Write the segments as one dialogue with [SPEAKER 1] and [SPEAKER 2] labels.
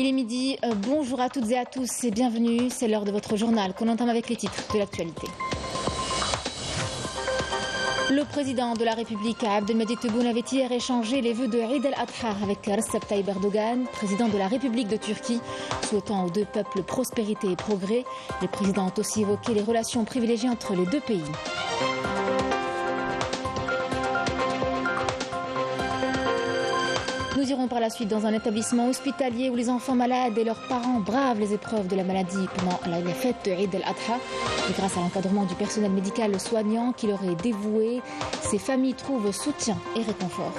[SPEAKER 1] Il est midi, bonjour à toutes et à tous et bienvenue. C'est l'heure de votre journal qu'on entame avec les titres de l'actualité. Le président de la République, Abdelmadjid Tebboune, avait hier échangé les vœux de Eid al-Adha avec Recep Tayyip Erdogan, président de la République de Turquie, souhaitant aux deux peuples prospérité et progrès. Les présidents ont aussi évoqué les relations privilégiées entre les deux pays. Nous irons par la suite dans un établissement hospitalier où les enfants malades et leurs parents bravent les épreuves de la maladie pendant la fête de Eid al-Adha. Et grâce à l'encadrement du personnel médical soignant qui leur est dévoué, ces familles trouvent soutien et réconfort.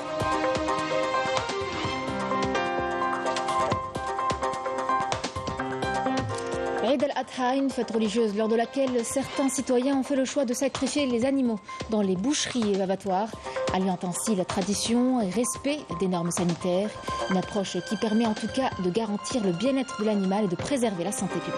[SPEAKER 1] Eid al-Adha, une fête religieuse lors de laquelle certains citoyens ont fait le choix de sacrifier les animaux dans les boucheries et abattoirs, alliant ainsi la tradition et respect des normes sanitaires. Une approche qui permet en tout cas de garantir le bien-être de l'animal et de préserver la santé publique.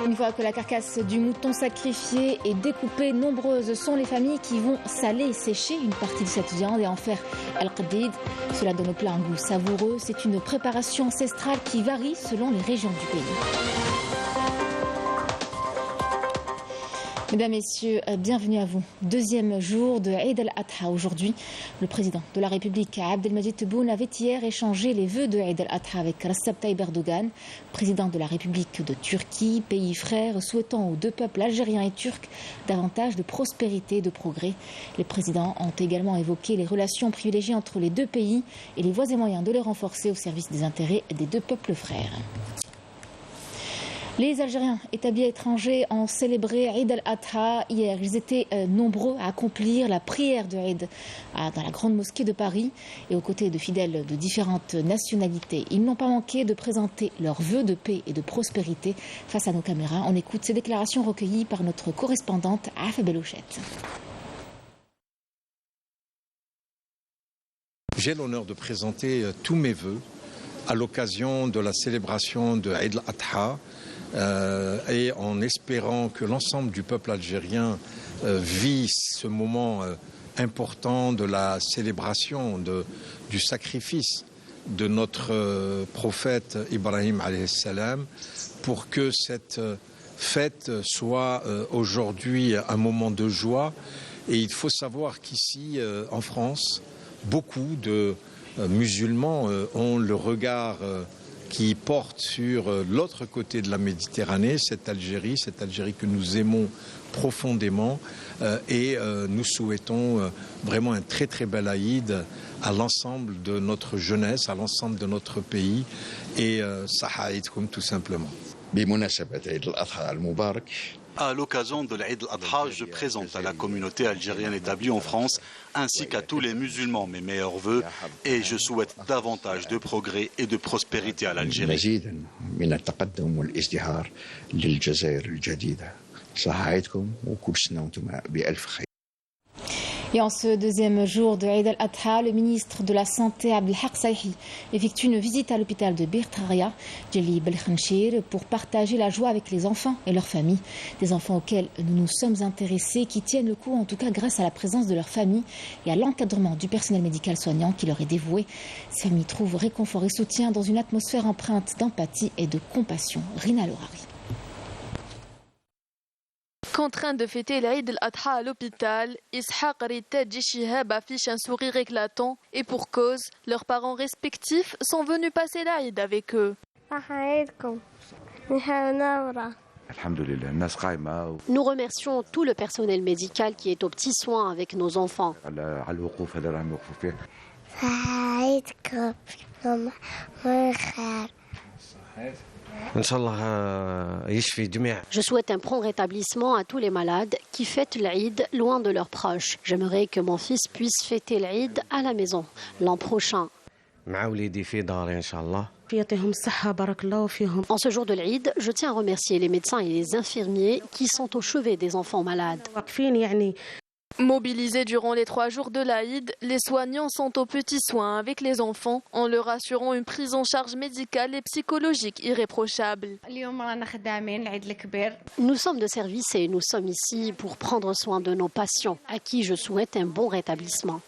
[SPEAKER 1] Une fois que la carcasse du mouton sacrifié est découpée, nombreuses sont les familles qui vont saler et sécher une partie de cette viande et en faire al-qadid. Cela donne au plat un goût savoureux. C'est une préparation ancestrale qui varie selon les régions du pays. Mesdames, Messieurs, bienvenue à vous. Deuxième jour de Eid al-Adha aujourd'hui. Le président de la République, Abdelmadjid Tebboune, avait hier échangé les vœux de Eid al-Adha avec Recep Tayyip Erdogan, président de la République de Turquie, pays frère, souhaitant aux deux peuples algériens et turcs davantage de prospérité et de progrès. Les présidents ont également évoqué les relations privilégiées entre les deux pays et les voies et moyens de les renforcer au service des intérêts des deux peuples frères. Les Algériens établis à l'étranger ont célébré Eid al-Adha hier. Ils étaient nombreux à accomplir la prière de Eid dans la grande mosquée de Paris et aux côtés de fidèles de différentes nationalités. Ils n'ont pas manqué de présenter leurs vœux de paix et de prospérité face à nos caméras. On écoute ces déclarations recueillies par notre correspondante Afa Belouchette.
[SPEAKER 2] J'ai l'honneur de présenter tous mes vœux à l'occasion de la célébration de Eid al-Adha. Et en espérant que l'ensemble du peuple algérien vit ce moment important de la célébration du sacrifice de notre prophète Ibrahim alayhi salam, pour que cette fête soit aujourd'hui un moment de joie. Et il faut savoir qu'ici en France, beaucoup de musulmans ont le regard qui porte sur l'autre côté de la Méditerranée, cette Algérie que nous aimons profondément et nous souhaitons vraiment un très très bel Aïd à l'ensemble de notre jeunesse, à l'ensemble de notre pays et Sahaïdkoum tout simplement.
[SPEAKER 3] À l'occasion de l'Eid al-Adha, je présente à la communauté algérienne établie en France ainsi qu'à tous les musulmans mes meilleurs vœux et je souhaite davantage de progrès et de prospérité à l'Algérie.
[SPEAKER 1] Et en ce deuxième jour de Eid al-Adha, le ministre de la Santé Abdelhak Saihi effectue une visite à l'hôpital de Bir Traria, Djeli Belkhanchir, pour partager la joie avec les enfants et leurs familles. Des enfants auxquels nous nous sommes intéressés, qui tiennent le coup en tout cas grâce à la présence de leur famille et à l'encadrement du personnel médical soignant qui leur est dévoué. Ces familles trouvent réconfort et soutien dans une atmosphère empreinte d'empathie et de compassion. Rina Lorari.
[SPEAKER 4] Contraint de fêter l'Eid al-Adha à l'hôpital, Ishaq Ritaj et Shihab affichent un sourire éclatant et pour cause, leurs parents respectifs sont venus passer l'Eid avec eux.
[SPEAKER 5] Nous remercions tout le personnel médical qui est aux petits soins avec nos enfants. Je souhaite un prompt rétablissement à tous les malades qui fêtent l'Eid loin de leurs proches. J'aimerais que mon fils puisse fêter l'Eid à la maison l'an prochain. En ce jour de l'Eid, je tiens à remercier les médecins et les infirmiers qui sont au chevet des enfants malades.
[SPEAKER 4] Mobilisés durant les 3 jours de l'Aïd, les soignants sont aux petits soins avec les enfants en leur assurant une prise en charge médicale et psychologique irréprochable.
[SPEAKER 5] Nous sommes de service et nous sommes ici pour prendre soin de nos patients, à qui je souhaite un bon rétablissement.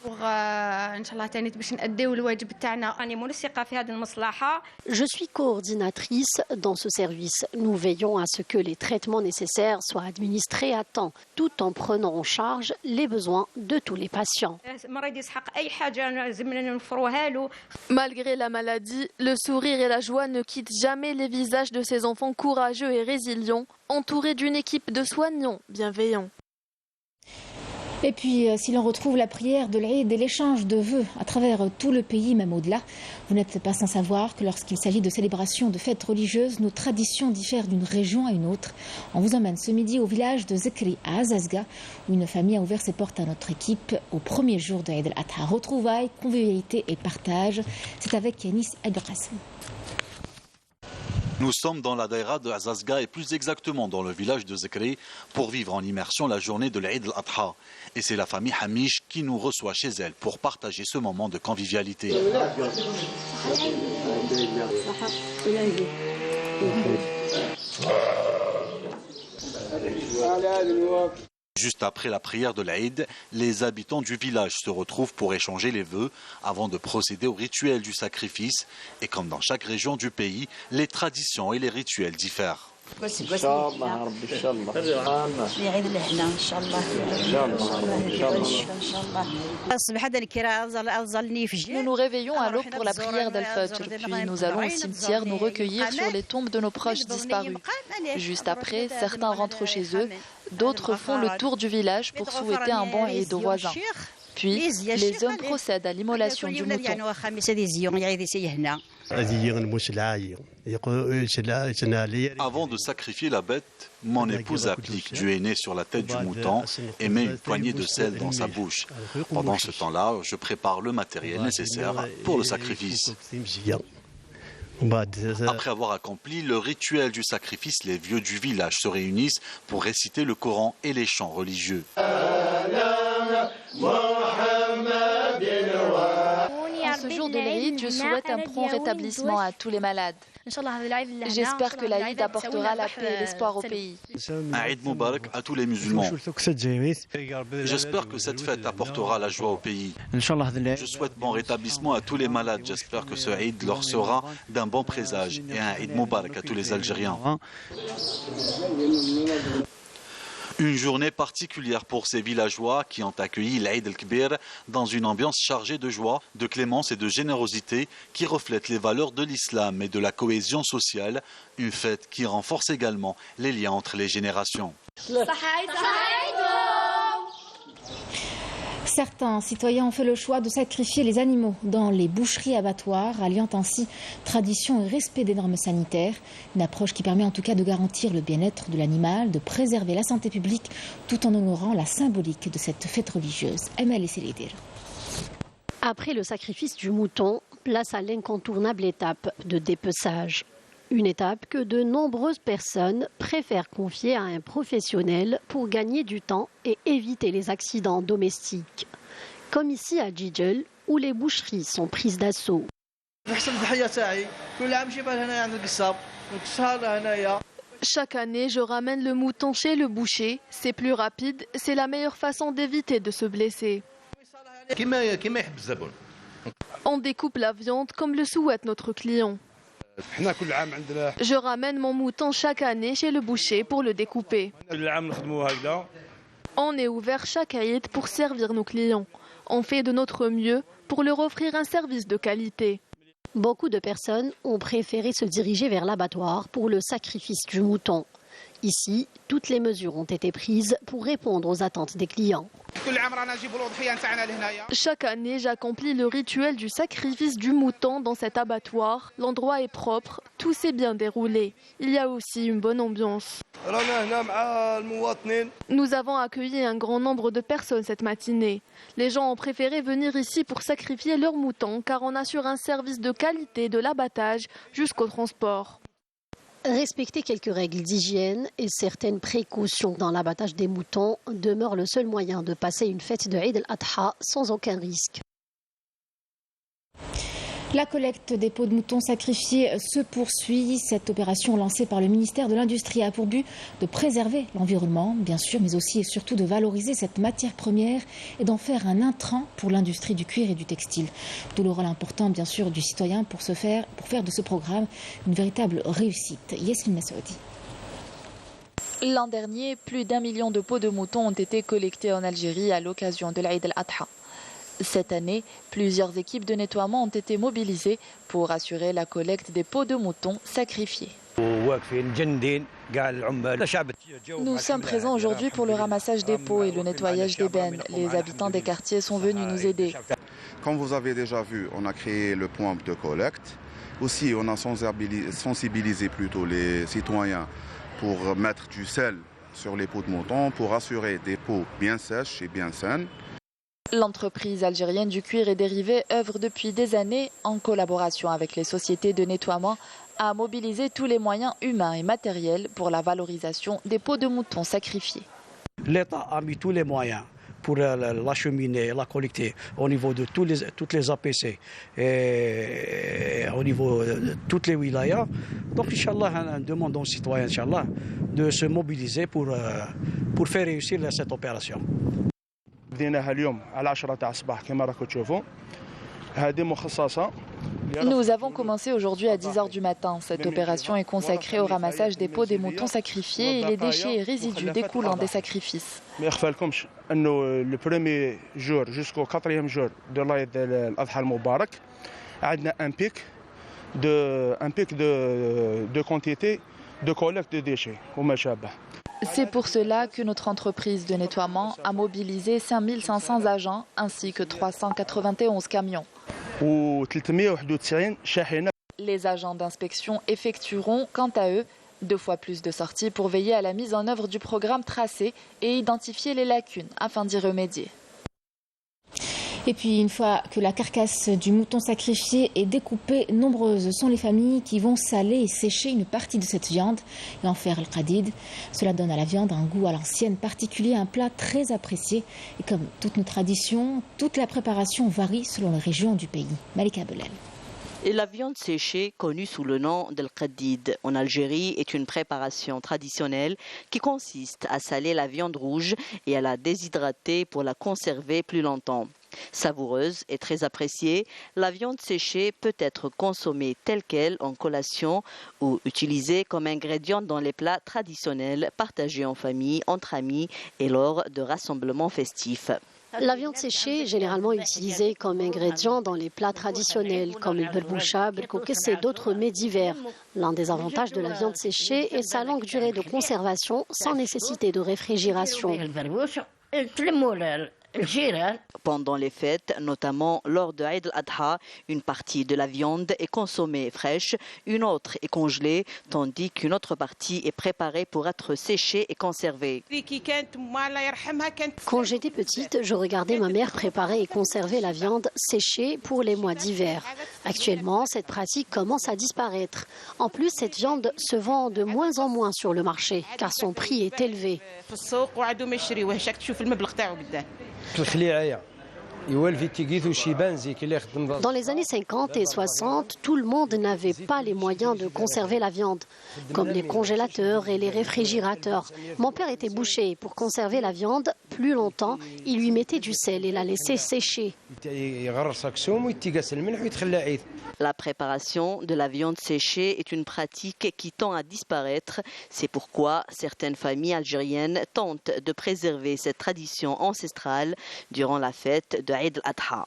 [SPEAKER 5] Je suis coordinatrice dans ce service. Nous veillons à ce que les traitements nécessaires soient administrés à temps, tout en prenant en charge les besoins de tous les patients.
[SPEAKER 4] Malgré la maladie, le sourire et la joie ne quittent jamais les visages de ces enfants courageux et résilients, entourés d'une équipe de soignants bienveillants.
[SPEAKER 1] Et puis, si l'on retrouve la prière de l'Aïd et l'échange de vœux à travers tout le pays, même au-delà, vous n'êtes pas sans savoir que lorsqu'il s'agit de célébrations de fêtes religieuses, nos traditions diffèrent d'une région à une autre. On vous emmène ce midi au village de Zekri, à Azazga, où une famille a ouvert ses portes à notre équipe au premier jour de Eid al-Adha. Retrouvailles, convivialité et partage, c'est avec Yanis Adrassi.
[SPEAKER 3] Nous sommes dans la daïra de Azazga et plus exactement dans le village de Zekri pour vivre en immersion la journée de l'Eid al-Adha. Et c'est la famille Hamish qui nous reçoit chez elle pour partager ce moment de convivialité. Juste après la prière de l'Aïd, les habitants du village se retrouvent pour échanger les vœux avant de procéder au rituel du sacrifice. Et comme dans chaque région du pays, les traditions et les rituels diffèrent.
[SPEAKER 6] Nous nous réveillons à l'aube pour la prière d'Al-Fajr, puis nous allons au cimetière nous recueillir sur les tombes de nos proches disparus. Juste après, certains rentrent chez eux, d'autres font le tour du village pour souhaiter un bon Eid aux voisins. Puis, les hommes procèdent à l'immolation du mouton.
[SPEAKER 3] Avant de sacrifier la bête, mon épouse applique du henné sur la tête du mouton et met une poignée de sel dans sa bouche. Pendant ce temps-là, je prépare le matériel nécessaire pour le sacrifice. Après avoir accompli le rituel du sacrifice, les vieux du village se réunissent pour réciter le Coran et les chants religieux.
[SPEAKER 6] En ce jour de l'Aïd, je souhaite un prompt rétablissement à tous les malades. J'espère que l'Aïd apportera la paix et l'espoir au pays.
[SPEAKER 3] Un Eid Mubarak à tous les musulmans. J'espère que cette fête apportera la joie au pays. Je souhaite bon rétablissement à tous les malades. J'espère que ce Eid leur sera d'un bon présage. Et un Eid Mubarak à tous les Algériens. Une journée particulière pour ces villageois qui ont accueilli l'Aïd el-Kbir dans une ambiance chargée de joie, de clémence et de générosité qui reflète les valeurs de l'islam et de la cohésion sociale, une fête qui renforce également les liens entre les générations.
[SPEAKER 1] Certains citoyens ont fait le choix de sacrifier les animaux dans les boucheries abattoirs, alliant ainsi tradition et respect des normes sanitaires. Une approche qui permet en tout cas de garantir le bien-être de l'animal, de préserver la santé publique, tout en honorant la symbolique de cette fête religieuse. Emel et Sélédir.
[SPEAKER 5] Après le sacrifice du mouton, place à l'incontournable étape de dépeçage. Une étape que de nombreuses personnes préfèrent confier à un professionnel pour gagner du temps et éviter les accidents domestiques. Comme ici à Djidjel, où les boucheries sont prises d'assaut.
[SPEAKER 4] Chaque année, je ramène le mouton chez le boucher. C'est plus rapide, c'est la meilleure façon d'éviter de se blesser. On découpe la viande comme le souhaite notre client. Je ramène mon mouton chaque année chez le boucher pour le découper. On est ouvert chaque Aïd pour servir nos clients. On fait de notre mieux pour leur offrir un service de qualité.
[SPEAKER 5] Beaucoup de personnes ont préféré se diriger vers l'abattoir pour le sacrifice du mouton. Ici, toutes les mesures ont été prises pour répondre aux attentes des clients.
[SPEAKER 4] Chaque année, j'accomplis le rituel du sacrifice du mouton dans cet abattoir. L'endroit est propre, tout s'est bien déroulé. Il y a aussi une bonne ambiance. Nous avons accueilli un grand nombre de personnes cette matinée. Les gens ont préféré venir ici pour sacrifier leurs moutons car on assure un service de qualité de l'abattage jusqu'au transport.
[SPEAKER 5] Respecter quelques règles d'hygiène et certaines précautions dans l'abattage des moutons demeure le seul moyen de passer une fête de Eid al-Adha sans aucun risque.
[SPEAKER 1] La collecte des peaux de moutons sacrifiés se poursuit. Cette opération lancée par le ministère de l'Industrie a pour but de préserver l'environnement, bien sûr, mais aussi et surtout de valoriser cette matière première et d'en faire un intrant pour l'industrie du cuir et du textile. D'où le rôle important, bien sûr, du citoyen pour faire de ce programme une véritable réussite. Yasmine Massoudi.
[SPEAKER 6] L'an dernier, plus d'1 million de peaux de moutons ont été collectées en Algérie à l'occasion de l'Aïd al-Adha. Cette année, plusieurs équipes de nettoiement ont été mobilisées pour assurer la collecte des peaux de moutons sacrifiés. Nous sommes présents aujourd'hui pour le ramassage des peaux et le nettoyage des bennes. Les habitants des quartiers sont venus nous aider.
[SPEAKER 7] Comme vous avez déjà vu, on a créé le point de collecte. Aussi, on a sensibilisé plutôt les citoyens pour mettre du sel sur les peaux de mouton, pour assurer des peaux bien sèches et bien saines.
[SPEAKER 6] L'entreprise algérienne du cuir et dérivés œuvre depuis des années, en collaboration avec les sociétés de nettoiement, à mobiliser tous les moyens humains et matériels pour la valorisation des peaux de moutons sacrifiés.
[SPEAKER 8] L'État a mis tous les moyens pour l'acheminer, la collecter au niveau de toutes les APC et au niveau de toutes les wilayas. Donc, Inch'Allah, nous demandons aux citoyens, Inch'Allah, de se mobiliser pour faire réussir cette opération.
[SPEAKER 6] Nous avons commencé aujourd'hui à 10h du matin. Cette opération est consacrée au ramassage des peaux des moutons sacrifiés et les déchets et résidus découlant des sacrifices.
[SPEAKER 9] Le premier jour jusqu'au 4e jour de l'Aïd al-Adha al-Mubarak, un pic de quantité de collecte de déchets au Machaba.
[SPEAKER 6] C'est pour cela que notre entreprise de nettoiement a mobilisé 5500 agents ainsi que 391 camions. Les agents d'inspection effectueront, quant à eux, 2 fois plus de sorties pour veiller à la mise en œuvre du programme tracé et identifier les lacunes afin d'y remédier.
[SPEAKER 1] Et puis, une fois que la carcasse du mouton sacrifié est découpée, nombreuses sont les familles qui vont saler et sécher une partie de cette viande et en faire le qadid. Cela donne à la viande un goût à l'ancienne particulier, un plat très apprécié. Et comme toutes nos traditions, toute la préparation varie selon les régions du pays. Malika Belal.
[SPEAKER 10] Et la viande séchée, connue sous le nom de l'qadid en Algérie, est une préparation traditionnelle qui consiste à saler la viande rouge et à la déshydrater pour la conserver plus longtemps. Savoureuse et très appréciée, la viande séchée peut être consommée telle qu'elle en collation ou utilisée comme ingrédient dans les plats traditionnels partagés en famille, entre amis et lors de rassemblements festifs.
[SPEAKER 5] La viande séchée est généralement utilisée comme ingrédient dans les plats traditionnels comme le berboucha, le coquesse et d'autres mets divers. L'un des avantages de la viande séchée est sa longue durée de conservation sans nécessité de réfrigération.
[SPEAKER 10] Pendant les fêtes, notamment lors de Eid al-Adha, une partie de la viande est consommée fraîche, une autre est congelée, tandis qu'une autre partie est préparée pour être séchée et conservée.
[SPEAKER 5] Quand j'étais petite, je regardais ma mère préparer et conserver la viande séchée pour les mois d'hiver. Actuellement, cette pratique commence à disparaître. En plus, cette viande se vend de moins en moins sur le marché, car son prix est élevé. Dans les années 50 et 60, tout le monde n'avait pas les moyens de conserver la viande, comme les congélateurs et les réfrigérateurs. Mon père était boucher. Pour conserver la viande plus longtemps, il lui mettait du sel et la laissait sécher.
[SPEAKER 10] La préparation de la viande séchée est une pratique qui tend à disparaître. C'est pourquoi certaines familles algériennes tentent de préserver cette tradition ancestrale durant la fête de Eid al-Adha.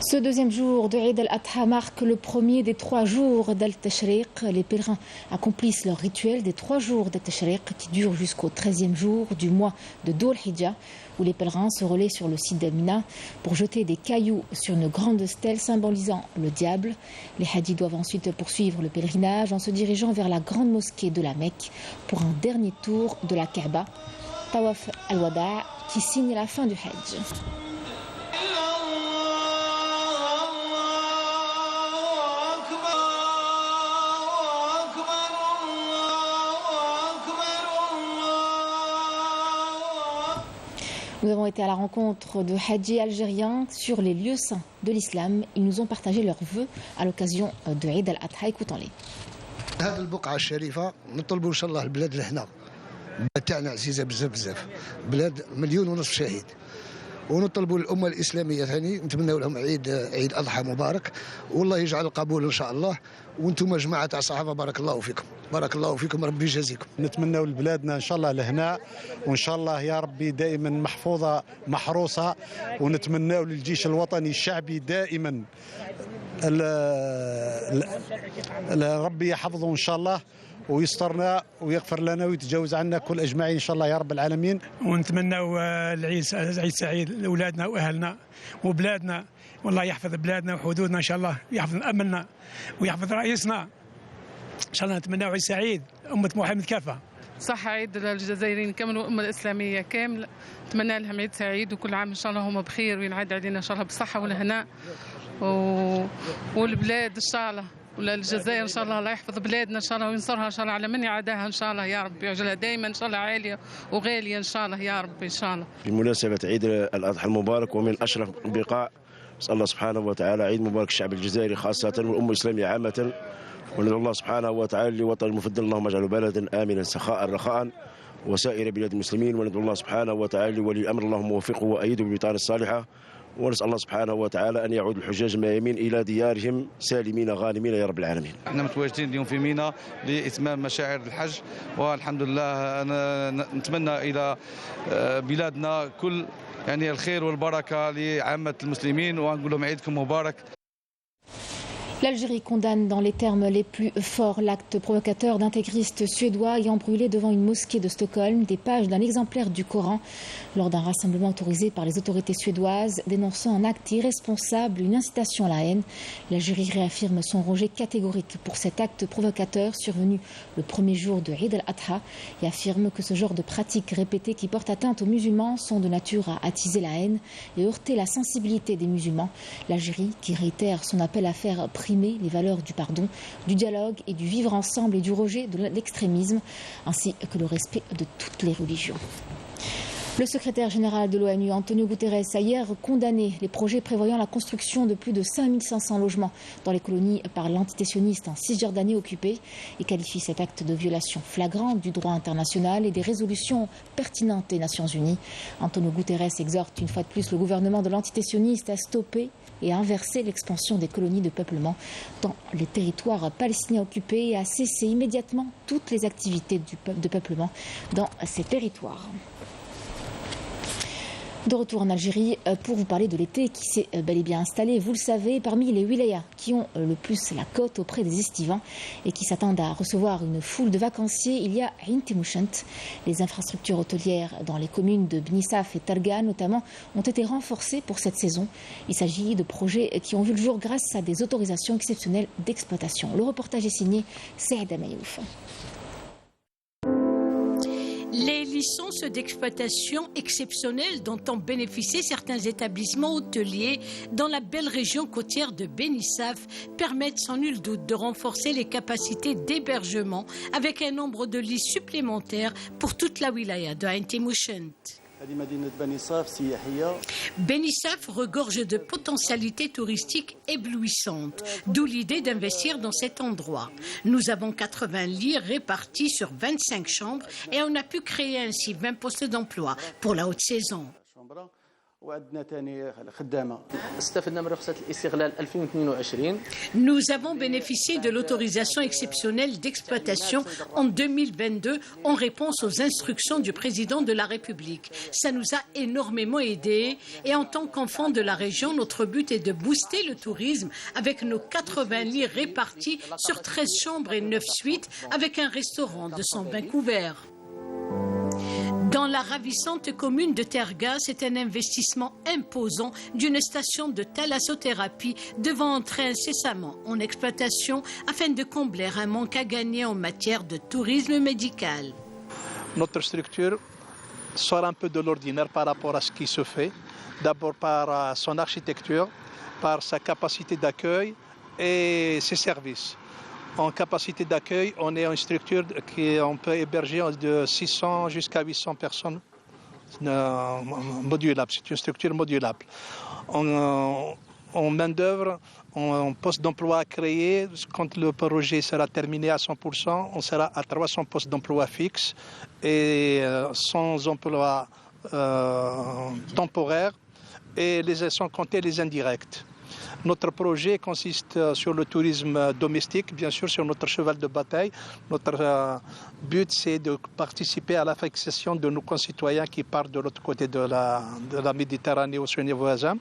[SPEAKER 1] Ce deuxième jour de Eid al-Adha marque le premier des 3 jours d'Al-Tashriq. Les pèlerins accomplissent leur rituel des 3 jours d'Al-Tashriq qui durent jusqu'au 13e jour du mois de Dhul Hijjah, où les pèlerins se relaient sur le site d'Amina pour jeter des cailloux sur une grande stèle symbolisant le diable. Les hadjis doivent ensuite poursuivre le pèlerinage en se dirigeant vers la grande mosquée de la Mecque pour un dernier tour de la Kaaba, Tawaf al-Wada', qui signe la fin du Hajj. Nous avons été à la rencontre de Hadji algériens sur les lieux saints de l'islam. Ils nous ont partagé leurs vœux à l'occasion de Eid al-Adha. Écoutons-les.
[SPEAKER 11] هذه البقعة الشريفة نطلبوا إن شاء الله البلاد لهنا تاعنا عزيزة بزاف بلاد 1.5 مليون شهيد ونطلبوا الأمة الإسلامية ثاني نتمنوا لهم عيد أضحى مبارك والله يجعل القبول إن شاء الله وانتم جماعة تاع الصحابة بارك الله فيكم ربي يجازيكم.
[SPEAKER 12] نتمنوا لبلادنا إن شاء الله لهنا وإن شاء الله يا ربي دائما محفوظة محروسة ونتمنوا للجيش الوطني الشعبي دائما ربي يحفظه إن شاء الله ويسترنا ويغفر لنا ويتجاوز عنا كل أجمعين إن شاء الله يا رب العالمين.
[SPEAKER 13] ونتمنوا العيد سعيد لأولادنا وأهلنا وبلادنا والله يحفظ بلادنا وحدودنا إن شاء الله يحفظ أمننا ويحفظ رئيسنا إن شاء الله. نتمنى عيد سعيد أمة محمد كافة.
[SPEAKER 14] صحة عيد للجزائريين كامل والأمة الإسلامية كامل. نتمنى لهم عيد سعيد وكل عام إن شاء الله هم بخير وينعاد علينا إن شاء الله بالصحة والهناء والبلاد إن شاء الله ولا الجزائر إن شاء الله. الله يحفظ بلادنا إن شاء الله وينصرها إن شاء الله على من يعاداها إن شاء الله يا رب يعجلها دائما إن شاء الله عالية وغالية إن شاء الله يا رب إن شاء الله.
[SPEAKER 15] بمناسبة عيد الأضحى المبارك ومن أشرف البقاع نسأل الله سبحانه وتعالى عيد مبارك الشعب الجزائري خاصة والأمة الإسلامية عامة وندعو الله سبحانه وتعالى لوطن المفضل اللهم اجعله بلدا آمنا سخاء رخاء وسائر بلاد المسلمين وندعو الله سبحانه وتعالى لولي الأمر اللهم وفقه وأيده بالبطانة الصالحة ونسأل الله سبحانه وتعالى أن يعود الحجاج الميامين إلى ديارهم سالمين غانمين يا رب العالمين.
[SPEAKER 16] احنا متواجدين اليوم في ميناء لإتمام مشاعر الحج والحمد لله أنا نتمنى إلى بلادنا كل يعني الخير والبركة لعامة المسلمين ونقول لهم عيدكم مبارك.
[SPEAKER 1] L'Algérie condamne dans les termes les plus forts l'acte provocateur d'intégristes suédois ayant brûlé devant une mosquée de Stockholm des pages d'un exemplaire du Coran lors d'un rassemblement autorisé par les autorités suédoises, dénonçant un acte irresponsable, une incitation à la haine. L'Algérie réaffirme son rejet catégorique pour cet acte provocateur survenu le premier jour de Eid al-Adha et affirme que ce genre de pratiques répétées qui portent atteinte aux musulmans sont de nature à attiser la haine et heurter la sensibilité des musulmans. L'Algérie qui réitère son appel à faire les valeurs du pardon, du dialogue et du vivre ensemble et du rejet de l'extrémisme, ainsi que le respect de toutes les religions. Le secrétaire général de l'ONU, Antonio Guterres, a hier condamné les projets prévoyant la construction de plus de 5500 logements dans les colonies par l'entité sioniste en Cisjordanie occupée et qualifie cet acte de violation flagrante du droit international et des résolutions pertinentes des Nations Unies. Antonio Guterres exhorte une fois de plus le gouvernement de l'entité sioniste à stopper et à inverser l'expansion des colonies de peuplement dans les territoires palestiniens occupés et à cesser immédiatement toutes les activités de peuplement dans ces territoires. De retour en Algérie pour vous parler de l'été qui s'est bel et bien installé. Vous le savez, parmi les wilayas qui ont le plus la cote auprès des estivants et qui s'attendent à recevoir une foule de vacanciers, il y a Ain Timouchent. Les infrastructures hôtelières dans les communes de Bnissaf et Targa notamment ont été renforcées pour cette saison. Il s'agit de projets qui ont vu le jour grâce à des autorisations exceptionnelles d'exploitation. Le reportage est signé Saïd Amayouf.
[SPEAKER 17] Les licences d'exploitation exceptionnelles dont ont bénéficié certains établissements hôteliers dans la belle région côtière de Bnissaf permettent sans nul doute de renforcer les capacités d'hébergement avec un nombre de lits supplémentaires pour toute la wilaya de Ain Timouchent. Bnissaf regorge de potentialités touristiques éblouissantes, d'où l'idée d'investir dans cet endroit. Nous avons 80 lits répartis sur 25 chambres et on a pu créer ainsi 20 postes d'emploi pour la haute saison. Nous avons bénéficié de l'autorisation exceptionnelle d'exploitation en 2022 en réponse aux instructions du président de la République. Ça nous a énormément aidés et en tant qu'enfants de la région, notre but est de booster le tourisme avec nos 80 lits répartis sur 13 chambres et 9 suites avec un restaurant de 120 couverts. Dans la ravissante commune de Terga, c'est un investissement imposant d'une station de thalassothérapie devant entrer incessamment en exploitation afin de combler un manque à gagner en matière de tourisme médical.
[SPEAKER 18] Notre structure sort un peu de l'ordinaire par rapport à ce qui se fait, d'abord par son architecture, par sa capacité d'accueil et ses services. En capacité d'accueil, on est une structure qu'on peut héberger de 600 jusqu'à 800 personnes modulable, c'est une structure modulable. En main-d'œuvre, en poste d'emploi créé, quand le projet sera terminé à 100%, on sera à 300 postes d'emploi fixes et 100 emplois temporaires et sans compter les indirects. Notre projet consiste sur le tourisme domestique, bien sûr, sur notre cheval de bataille. Notre but, c'est de participer à la fixation de nos concitoyens qui partent de l'autre côté de la Méditerranée au sein voisin.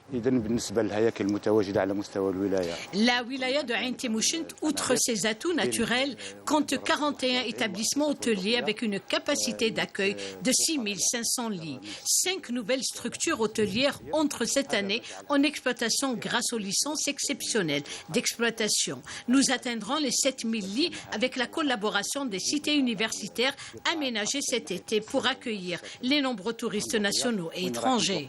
[SPEAKER 17] La wilaya de Ain Timouschent, outre ses atouts naturels, compte 41 établissements hôteliers avec une capacité d'accueil de 6500 lits. 5 nouvelles structures hôtelières entrent cette année en exploitation grâce aux licences exceptionnelles d'exploitation. Nous atteindrons les 7000 lits avec la collaboration des cités universitaires aménagées cet été pour accueillir les nombreux touristes nationaux et étrangers.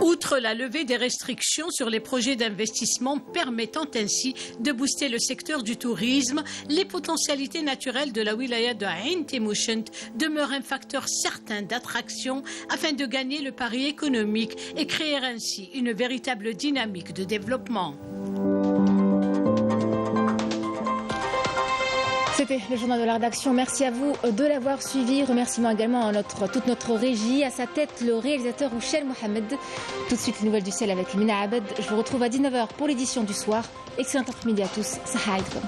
[SPEAKER 17] Outre la levée des restrictions sur les projets d'investissement permettant ainsi de booster le secteur du tourisme, les potentialités naturelles de la wilaya de Ain Timouschent demeurent un facteur certain d'attraction afin de gagner le pari économique et créer ainsi une véritable dynamique de développement.
[SPEAKER 1] C'était le journal de la rédaction. Merci à vous de l'avoir suivi. Remerciements également à toute notre régie. À sa tête, le réalisateur Ouchel Mohamed. Tout de suite, les nouvelles du ciel avec Mina Abed. Je vous retrouve à 19h pour l'édition du soir. Excellent après-midi à tous. Saha alaikum.